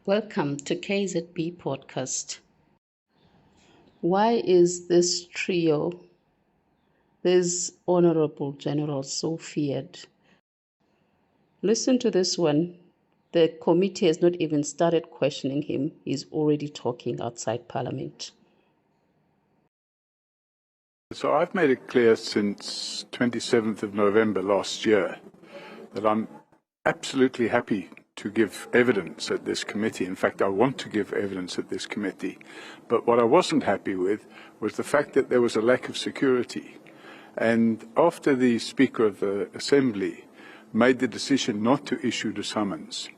Welcome to KZB Podcast. Why is this trio, this Honorable General, so feared? Listen to this one. The committee has not even started questioning him. He's already talking outside Parliament. So I've made it clear since 27th of November last year that I'm absolutely happy to give evidence at this committee. In fact, I want to give evidence at this committee. But what I wasn't happy with was the fact that there was a lack of security. And after the Speaker of the Assembly made the decision not to issue the summons,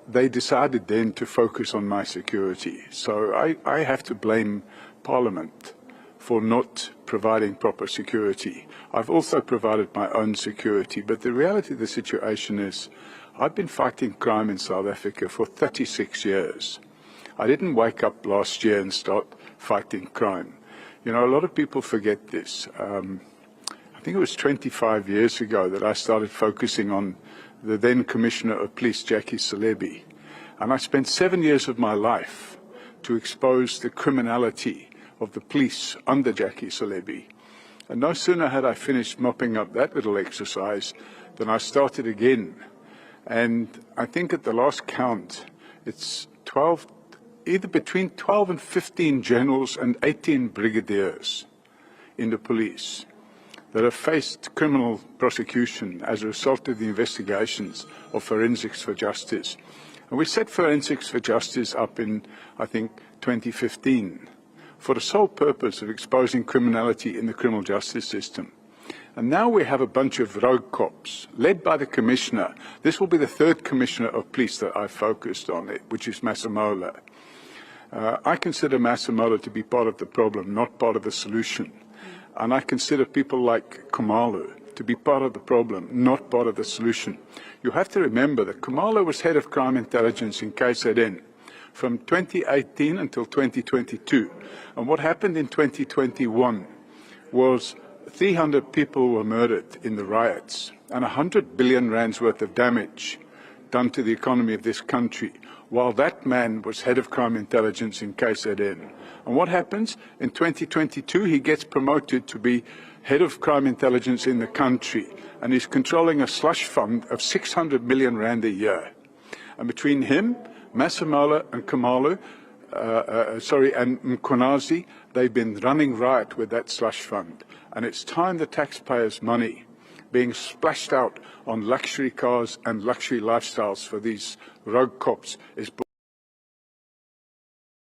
they decided then to focus on my security. So I have to blame Parliament for not providing proper security. I've also provided my own security, but the reality of the situation is I've been fighting crime in South Africa for 36 years. I didn't wake up last year and start fighting crime. You know, a lot of people forget this. I think it was 25 years ago that I started focusing on the then Commissioner of Police, Jackie Selebi. And I spent 7 years of my life to expose the criminality of the police under Jackie Selebi. And no sooner had I finished mopping up that little exercise than I started again. And I think at the last count, it's either between 12 and 15 generals and 18 brigadiers in the police that have faced criminal prosecution as a result of the investigations of Forensics for Justice. And we set Forensics for Justice up in, I think, 2015 for the sole purpose of exposing criminality in the criminal justice system. And now we have a bunch of rogue cops, led by the Commissioner. This will be the third Commissioner of Police that I've focused on, which is Masemola. I consider Masemola to be part of the problem, not part of the solution. And I consider people like Khumalo to be part of the problem, not part of the solution. You have to remember that Khumalo was head of crime intelligence in KZN from 2018 until 2022. And what happened in 2021 was 300 people were murdered in the riots and 100 billion rands worth of damage done to the economy of this country, while that man was head of crime intelligence in KZN. And what happens? In 2022, he gets promoted to be head of crime intelligence in the country, and he's controlling a slush fund of 600 million rand a year. And between him, Masemola and Khumalo, and Mkhwanazi, they've been running riot with that slush fund. And it's time the taxpayers' money being splashed out on luxury cars and luxury lifestyles for these rogue cops is